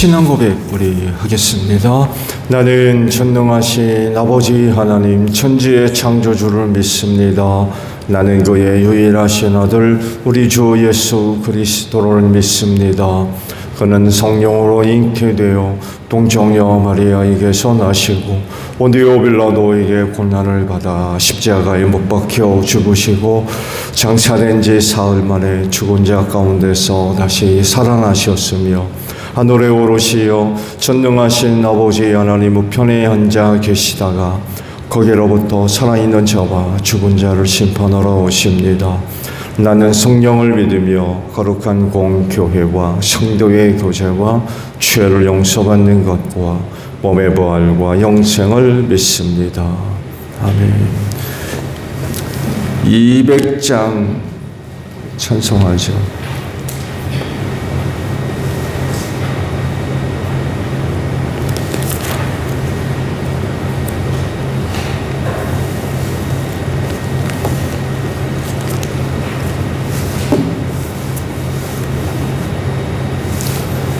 신앙 고백 우리 하겠습니다. 나는 전능하신 아버지 하나님 천지의 창조주를 믿습니다. 나는 그의 유일하신 아들 우리 주 예수 그리스도를 믿습니다. 그는 성령으로 잉태되어 동정녀 마리아에게서 나시고 본디오 빌라도에게 고난을 받아 십자가에 못 박혀 죽으시고 장사된 지 사흘 만에 죽은 자 가운데서 다시 살아나셨으며 하늘에 오르시어 전능하신 아버지 하나님 우편에 앉아 계시다가 거기로부터 살아있는 자와 죽은 자를 심판하러 오십니다. 나는 성령을 믿으며 거룩한 공교회와 성도의 교제와 죄를 용서받는 것과 몸의 부활과 영생을 믿습니다. 아멘. 200장 찬송하죠.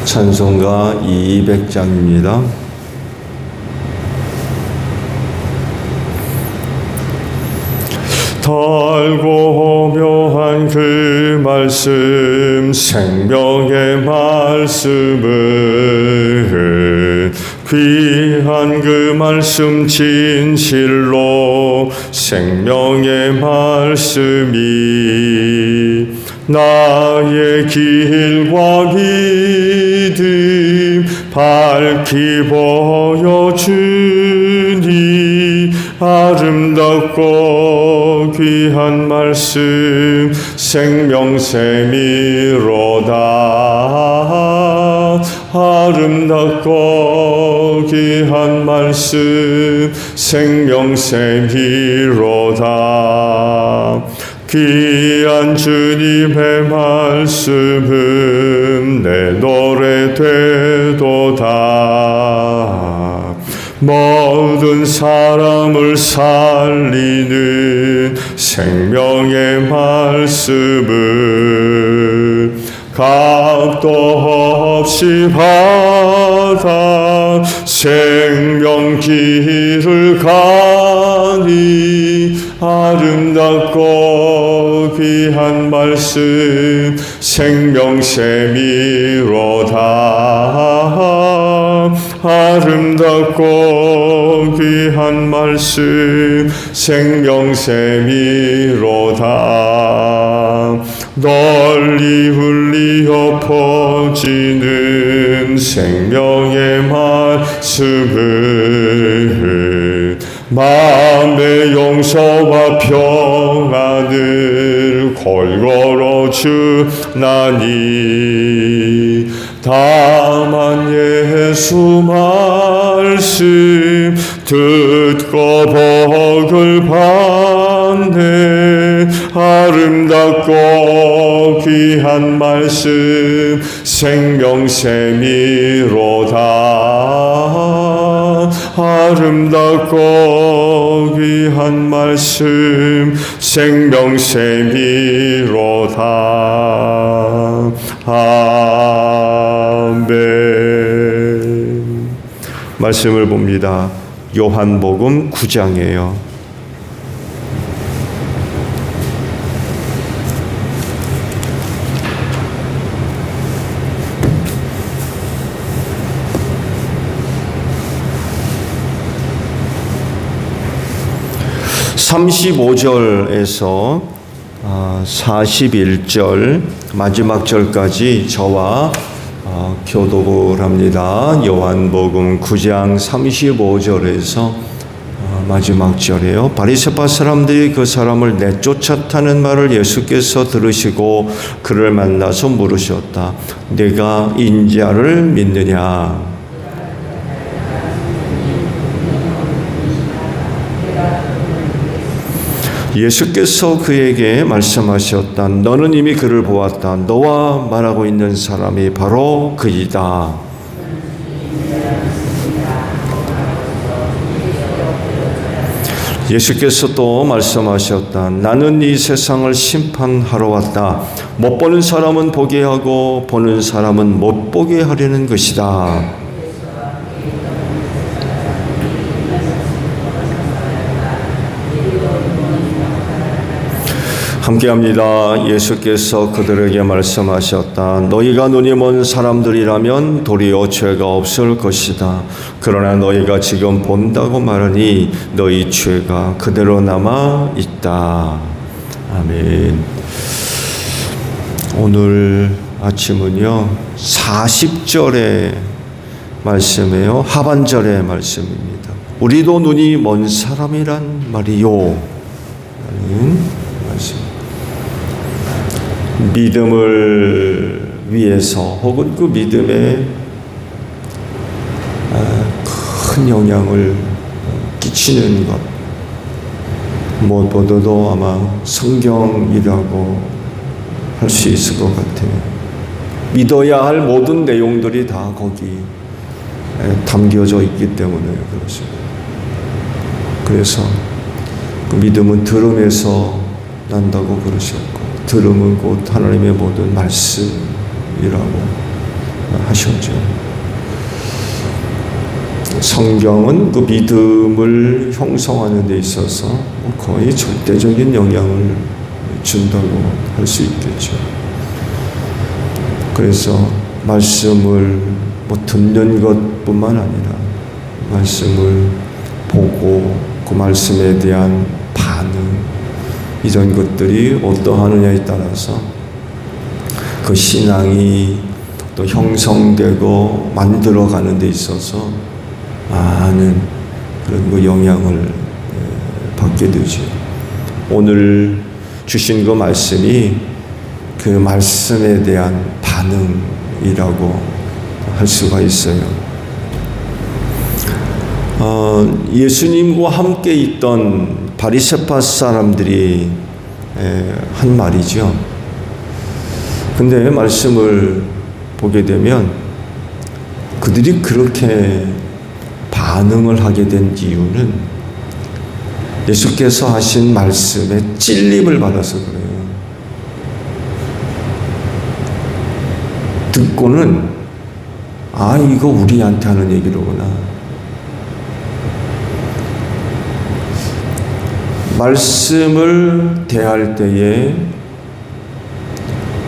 찬송가 200장입니다. 달고 묘한 그 말씀 생명의 말씀을 귀한 그 말씀 진실로 생명의 말씀이 나의 길과 믿음 밝히 보여주니 아름답고 귀한 말씀 생명샘이로다. 아름답고 귀한 말씀 생명샘이로다. 귀한 주님의 말씀은 내 노래 되도다. 모든 사람을 살리는 생명의 말씀을 값도 없이 받아 생명길을 가니 아름답고 귀한 말씀 생명샘이로다. 아름답고 귀한 말씀 생명샘이로다. 널리 울리어 퍼지는 생명의 말씀을 마음의 용서와 평안을 골고루 주나니 다만 예수 말씀 듣고 복을 받네. 아름답고 귀한 말씀 생명샘이로다. 아름답고 귀한 말씀 생명샘이로다. 아멘. 말씀을 봅니다. 요한복음 9장이에요. (35절에서) 41절 마지막 절까지 저와 교독을 합니다. 요한복음 9장 35절에서 마지막 절이에요. 바리새파 사람들이 그 사람을 내쫓았다는 말을 예수께서 들으시고 그를 만나서 물으셨다. 네가 인자를 믿느냐? 예수께서 그에게 말씀하셨다. 너는 이미 그를 보았다. 너와 말하고 있는 사람이 바로 그이다. 예수께서 또 말씀하셨다. 나는 이 세상을 심판하러 왔다. 못 보는 사람은 보게 하고 보는 사람은 못 보게 하려는 것이다. 함께합니다. 예수께서 그들에게 말씀하셨다. 너희가 눈이 먼 사람들이라면 도리어 죄가 없을 것이다. 그러나 너희가 지금 본다고 말하니 너희 죄가 그대로 남아 있다. 아멘. 오늘 아침은요 40절의 말씀이에요. 하반절의 말씀입니다. 우리도 눈이 먼 사람이란 말이요. 말씀. 믿음을 위해서 혹은 그 믿음에 큰 영향을 끼치는 것 무엇보다도 아마 성경이라고 할 수 있을 것 같아요. 믿어야 할 모든 내용들이 다 거기 담겨져 있기 때문에 그렇습니다. 그래서 그 믿음은 들음에서 난다고 그러셨고 들음은 곧 하나님의 모든 말씀이라고 하셨죠. 성경은 그 믿음을 형성하는 데 있어서 거의 절대적인 영향을 준다고 할 수 있겠죠. 그래서 말씀을 듣는 것뿐만 아니라 말씀을 보고 그 말씀에 대한 반응 이런 것들이 어떠하느냐에 따라서 그 신앙이 또 형성되고 만들어가는 데 있어서 많은 그런 그 영향을 받게 되죠. 오늘 주신 그 말씀이 그 말씀에 대한 반응이라고 할 수가 있어요. 예수님과 함께 있던 바리새파 사람들이 한 말이죠. 근데 말씀을 보게 되면 그들이 그렇게 반응을 하게 된 이유는 예수께서 하신 말씀에 찔림을 받아서 그래요. 듣고는 이거 우리한테 하는 얘기로구나. 말씀을 대할 때에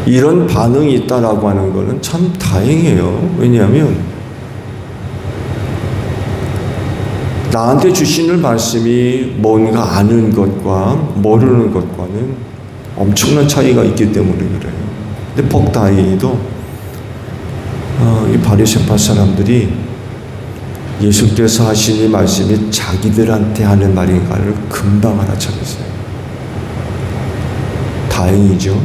이런 반응이 있다라고 하는 것은 참 다행이에요. 왜냐하면 나한테 주시는 말씀이 뭔가 아는 것과 모르는 것과는 엄청난 차이가 있기 때문에 그래요. 근데 복다행히도 이 바리새파 사람들이 예수께서 하신 이 말씀이 자기들한테 하는 말인가를 금방 알아차렸어요. 다행이죠.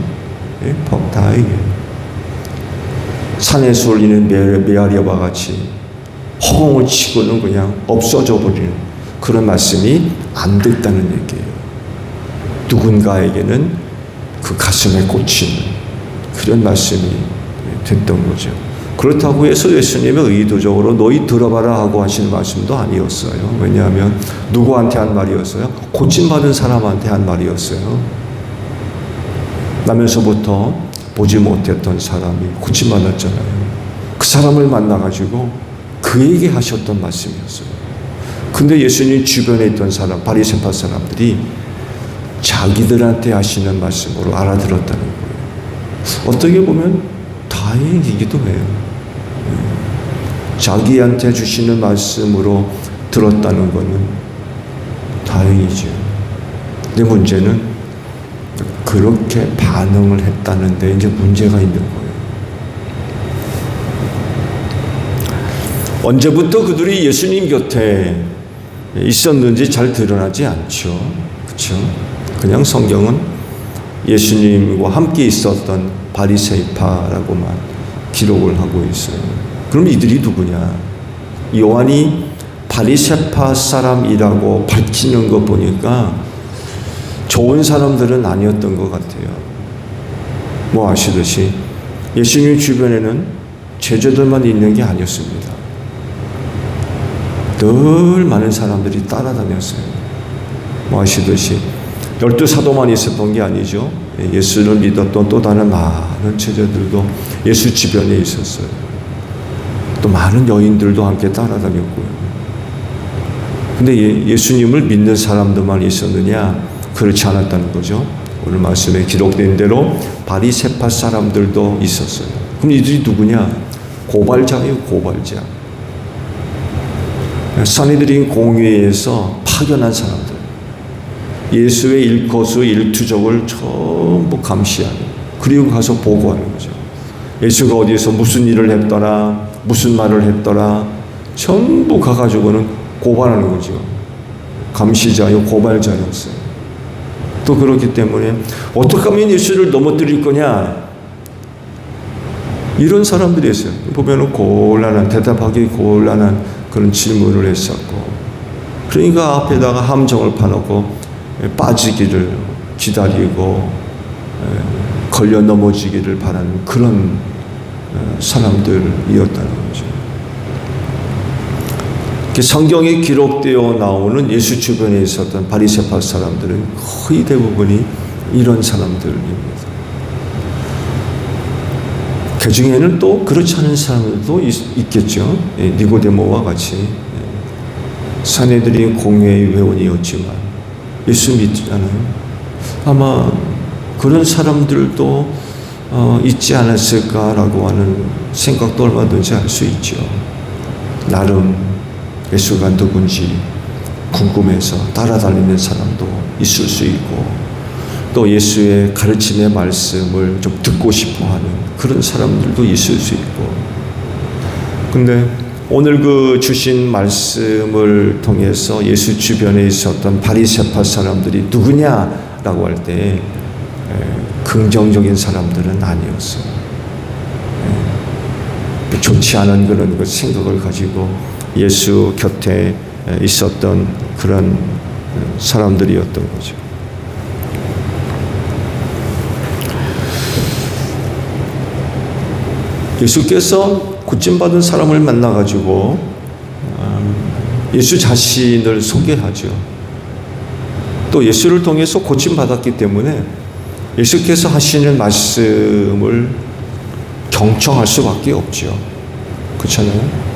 예? 복다행이에요. 산에서 울리는 메아리와 같이 허공을 치고는 그냥 없어져 버리는 그런 말씀이 안 됐다는 얘기예요. 누군가에게는 그 가슴에 꽂히는 그런 말씀이 됐던 거죠. 그렇다고 해서 예수님의 의도적으로 너희 들어봐라 하고 하시는 말씀도 아니었어요. 왜냐하면 누구한테 한 말이었어요? 고침받은 사람한테 한 말이었어요. 나면서부터 보지 못했던 사람이 고침받았잖아요. 그 사람을 만나가지고 그에게 하셨던 말씀이었어요. 근데 예수님 주변에 있던 사람, 바리새파 사람들이 자기들한테 하시는 말씀으로 알아들었다는 거예요. 어떻게 보면 다행이기도 해요. 자기한테 주시는 말씀으로 들었다는 것은 다행이죠. 근데 문제는 그렇게 반응을 했다는데 이제 문제가 있는 거예요. 언제부터 그들이 예수님 곁에 있었는지 잘 드러나지 않죠. 그렇죠? 그냥 성경은 예수님과 함께 있었던 바리새파라고만 기록을 하고 있어요. 그럼 이들이 누구냐? 요한이 바리새파 사람이라고 밝히는 거 보니까 좋은 사람들은 아니었던 것 같아요. 뭐 아시듯이 예수님 주변에는 제자들만 있는 게 아니었습니다. 늘 많은 사람들이 따라다녔어요. 뭐 아시듯이 12사도만 있었던 게 아니죠. 예수를 믿었던 또 다른 많은 제자들도 예수 주변에 있었어요. 또 많은 여인들도 함께 따라다녔고요. 근데 예수님을 믿는 사람들만 있었느냐? 그렇지 않았다는 거죠. 오늘 말씀에 기록된 대로 바리새파 사람들도 있었어요. 그럼 이들이 누구냐? 고발자예요, 고발자. 산헤드린 공회에서 파견한 사람들. 예수의 일거수 일투족을 전부 감시하는, 그리고 가서 보고하는 거죠. 예수가 어디에서 무슨 일을 했더라, 무슨 말을 했더라, 전부 가가지고는 고발하는 거죠. 감시자요, 고발자였어요. 또 그렇기 때문에 어떻게 하면 예수를 넘어뜨릴 거냐, 이런 사람들이 있어요. 보면은 곤란한, 대답하기 곤란한 그런 질문을 했었고, 그러니까 앞에다가 함정을 파놓고 빠지기를 기다리고 걸려 넘어지기를 바라는 그런 사람들이었다는 거죠. 성경에 기록되어 나오는 예수 주변에 있었던 바리새파 사람들은 거의 대부분이 이런 사람들입니다. 그 중에는 또 그렇지 않은 사람들도 있겠죠. 니고데모와 같이 산헤드린 공회의 회원이었지만 예수 믿잖아요. 아마 그런 사람들도 있지 않았을까라고 하는 생각도 얼마든지 할 수 있죠. 나름 예수가 누군지 궁금해서 따라다니는 사람도 있을 수 있고, 또 예수의 가르침의 말씀을 좀 듣고 싶어 하는 그런 사람들도 있을 수 있고. 근데 오늘 그 주신 말씀을 통해서 예수 주변에 있었던 바리새파 사람들이 누구냐라고 할 때 긍정적인 사람들은 아니었어요. 좋지 않은 그런 그 생각을 가지고 예수 곁에 있었던 그런 사람들이었던 거죠. 예수께서 고침받은 사람을 만나가지고 예수 자신을 소개하죠. 또 예수를 통해서 고침받았기 때문에 예수께서 하시는 말씀을 경청할 수밖에 없죠. 그렇잖아요.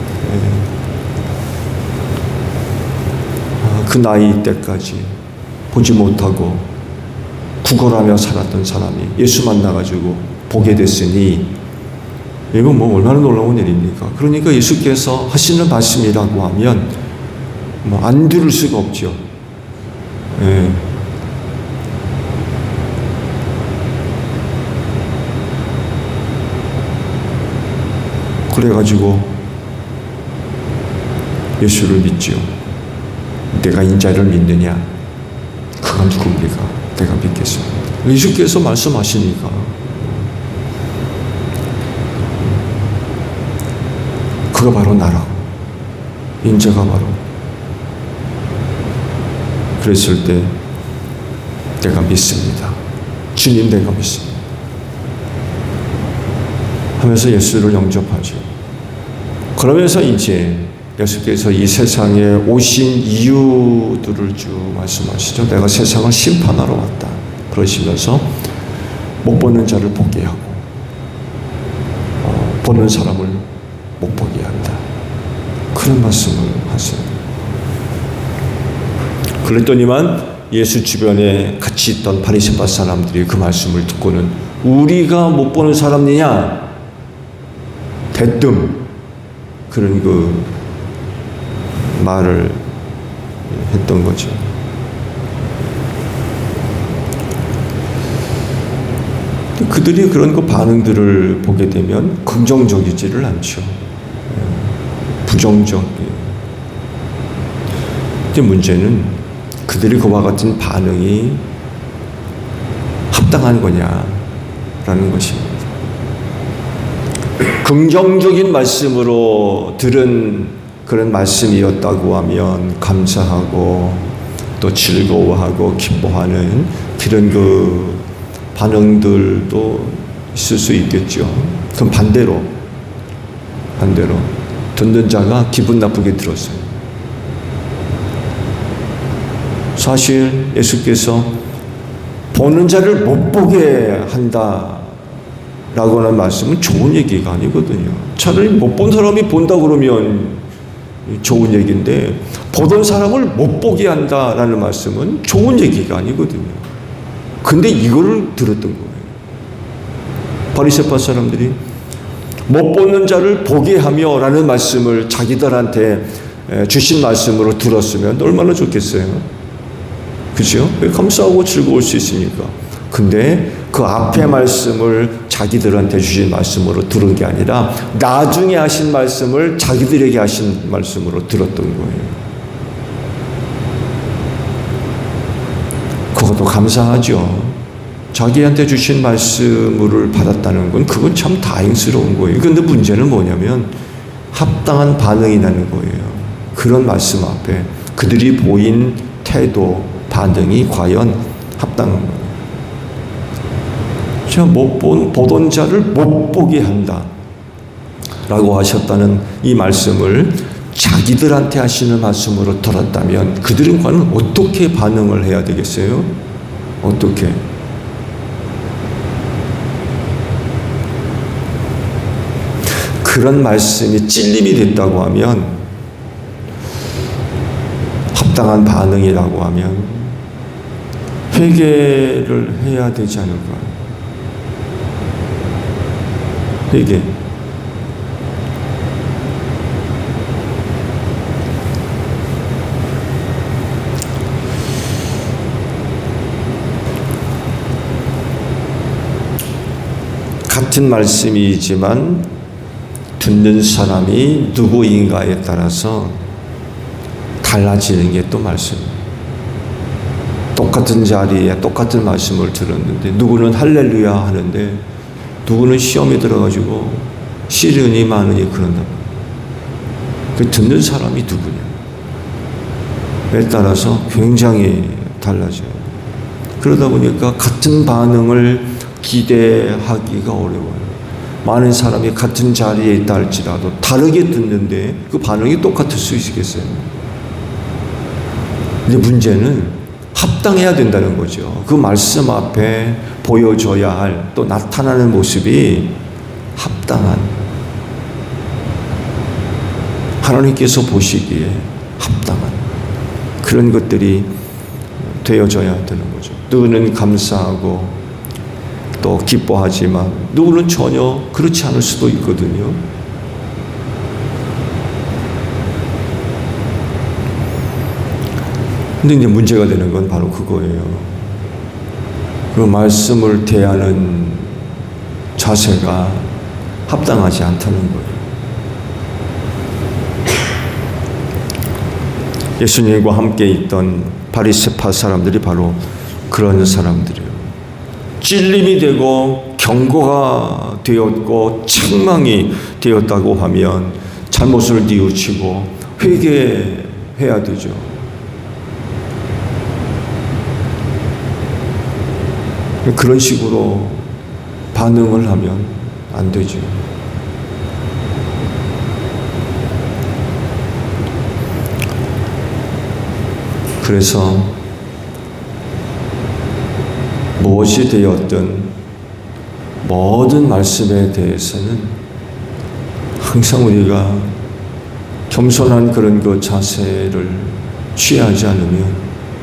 그 나이 때까지 보지 못하고 구걸하며 살았던 사람이 예수 만나가지고 보게 됐으니 이건 뭐 얼마나 놀라운 일입니까? 그러니까 예수께서 하시는 말씀이라고 하면 뭐 안 들을 수가 없죠. 예. 그래가지고 예수를 믿죠. 내가 인자를 믿느냐? 그가 누굽니까? 내가 믿겠습니다. 예수께서 말씀하시니까 그가 바로 나라고, 인자가 바로. 그랬을 때 내가 믿습니다. 주님 내가 믿습니다. 하면서 예수를 영접하죠. 그러면서 이제 예수께서 이 세상에 오신 이유들을 쭉 말씀하시죠. 내가 세상을 심판하러 왔다. 그러시면서 못 보는 자를 보게 하고 보는 사람을 못 보게 한다. 그런 말씀을 하세요. 그랬더니만 예수 주변에 같이 있던 바리새파 사람들이 그 말씀을 듣고는 우리가 못 보는 사람이냐? 대뜸 그런 그 말을 했던 거죠. 그들이 그런 그 반응들을 보게 되면 긍정적이지를 않죠. 부정적이에요. 이제 문제는 그들이 그와 같은 반응이 합당한 거냐라는 것입니다. 긍정적인 말씀으로 들은 그런 말씀이었다고 하면 감사하고 또 즐거워하고 기뻐하는 그런 그 반응들도 있을 수 있겠죠. 그럼 반대로 듣는 자가 기분 나쁘게 들었어요. 사실 예수께서 보는 자를 못 보게 한다라고 하는 말씀은 좋은 얘기가 아니거든요. 차라리 못 본 사람이 본다 그러면 좋은 얘기인데 보던 사람을 못 보게 한다라는 말씀은 좋은 얘기가 아니거든요. 근데 이거를 들었던 거예요. 바리새파 사람들이 못 보는 자를 보게 하며 라는 말씀을 자기들한테 주신 말씀으로 들었으면 얼마나 좋겠어요. 그죠? 감사하고 즐거울 수 있으니까. 근데 그 앞에 말씀을 자기들한테 주신 말씀으로 들은 게 아니라 나중에 하신 말씀을 자기들에게 하신 말씀으로 들었던 거예요. 그것도 감사하죠. 자기한테 주신 말씀을 받았다는 건 그건 참 다행스러운 거예요. 그런데 문제는 뭐냐면 합당한 반응이 나는 거예요. 그런 말씀 앞에 그들이 보인 태도, 반응이 과연 합당한 거예요. 제가 보던 자를 못 보게 한다 라고 하셨다는 이 말씀을 자기들한테 하시는 말씀으로 들었다면 그들은 과연 어떻게 반응을 해야 되겠어요? 어떻게? 그런 말씀이 찔림이 됐다고 하면, 합당한 반응이라고 하면 회개를 해야 되지 않을까? 회개. 같은 말씀이지만 듣는 사람이 누구인가에 따라서 달라지는 게 또 말씀이에요. 똑같은 자리에 똑같은 말씀을 들었는데 누구는 할렐루야 하는데 누구는 시험에 들어가지고 시련이 많으니 그런다. 그 듣는 사람이 누구냐에 따라서 굉장히 달라져요. 그러다 보니까 같은 반응을 기대하기가 어려워요. 많은 사람이 같은 자리에 있다 할지라도 다르게 듣는데 그 반응이 똑같을 수 있겠어요? 근데 문제는 합당해야 된다는 거죠. 그 말씀 앞에 보여줘야 할, 또 나타나는 모습이 합당한, 하나님께서 보시기에 합당한 그런 것들이 되어져야 되는 거죠. 누구는 감사하고 또 기뻐하지만 누구는 전혀 그렇지 않을 수도 있거든요. 근데 이제 문제가 되는 건 바로 그거예요. 그 말씀을 대하는 자세가 합당하지 않다는 거예요. 예수님과 함께 있던 바리새파 사람들이 바로 그런 사람들이에요. 찔림이 되고 경고가 되었고 책망이 되었다고 하면 잘못을 뉘우치고 회개해야 되죠. 그런 식으로 반응을 하면 안 되죠. 그래서 무엇이 되었든 모든 말씀에 대해서는 항상 우리가 겸손한 그런 그 자세를 취하지 않으면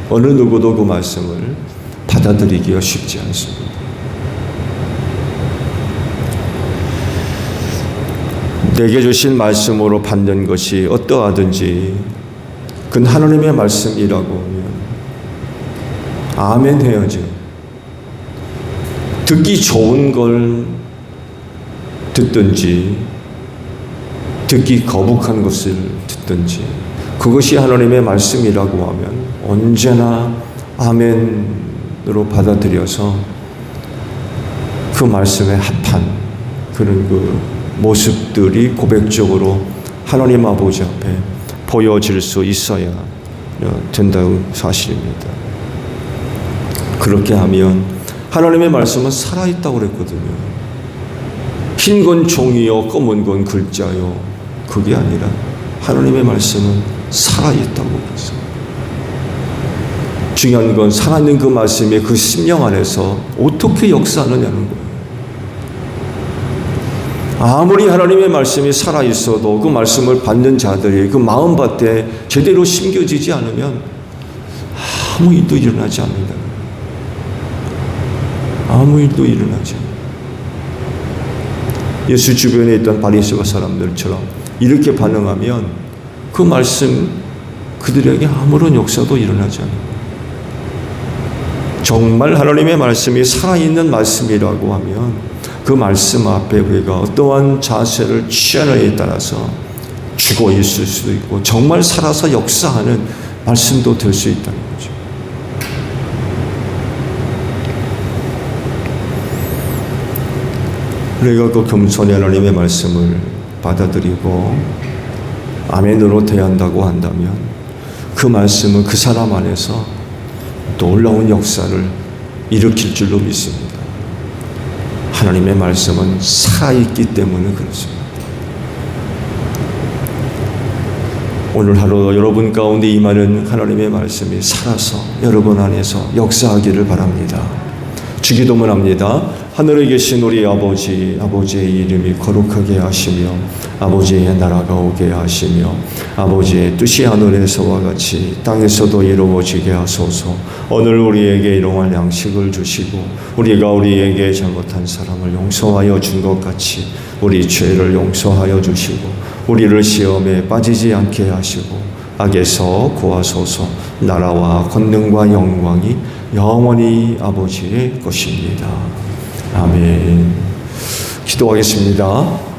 어느 누구도 그 말씀을 받아들이기가 쉽지 않습니다. 내게 주신 말씀으로 받는 것이 어떠하든지 그건 하나님의 말씀이라고 하면 아멘 해야죠. 듣기 좋은 걸 듣든지 듣기 거북한 것을 듣든지 그것이 하나님의 말씀이라고 하면 언제나 아멘으로 받아들여서 그 말씀에 합한 그런 그 모습들이 고백적으로 하나님 아버지 앞에 보여질 수 있어야 된다는 사실입니다. 그렇게 하면 하나님의 말씀은 살아있다고 그랬거든요. 흰 건 종이요 검은 건 글자요. 그게 아니라 하나님의 말씀은 살아있다고 그랬어요. 중요한 건 살아있는 그 말씀이 그 심령 안에서 어떻게 역사하느냐는 거예요. 아무리 하나님의 말씀이 살아있어도 그 말씀을 받는 자들이 그 마음밭에 제대로 심겨지지 않으면 아무 일도 일어나지 않는다. 아무 일도 일어나지 않는다. 예수 주변에 있던 바리새파 사람들처럼 이렇게 반응하면 그 말씀 그들에게 아무런 역사도 일어나지 않는다. 정말 하나님의 말씀이 살아있는 말씀이라고 하면 그 말씀 앞에 우리가 어떠한 자세를 취하느냐에 따라서 죽어 있을 수도 있고 정말 살아서 역사하는 말씀도 될 수 있다는 거죠. 우리가 그 겸손히 하나님의 말씀을 받아들이고 아멘으로 대한다고 한다면 그 말씀은 그 사람 안에서 놀라운 역사를 일으킬 줄로 믿습니다. 하나님의 말씀은 살아있기 때문에 그렇습니다. 오늘 하루 여러분 가운데 임하는 하나님의 말씀이 살아서 여러분 안에서 역사하기를 바랍니다. 주기도문 합니다. 하늘에 계신 우리 아버지, 아버지의 이름이 거룩하게 하시며 아버지의 나라가 오게 하시며 아버지의 뜻이 하늘에서와 같이 땅에서도 이루어지게 하소서. 오늘 우리에게 일용할 양식을 주시고 우리가 우리에게 잘못한 사람을 용서하여 준 것 같이 우리 죄를 용서하여 주시고 우리를 시험에 빠지지 않게 하시고 악에서 구하소서. 나라와 권능과 영광이 영원히 아버지의 것입니다. 아멘. 기도하겠습니다.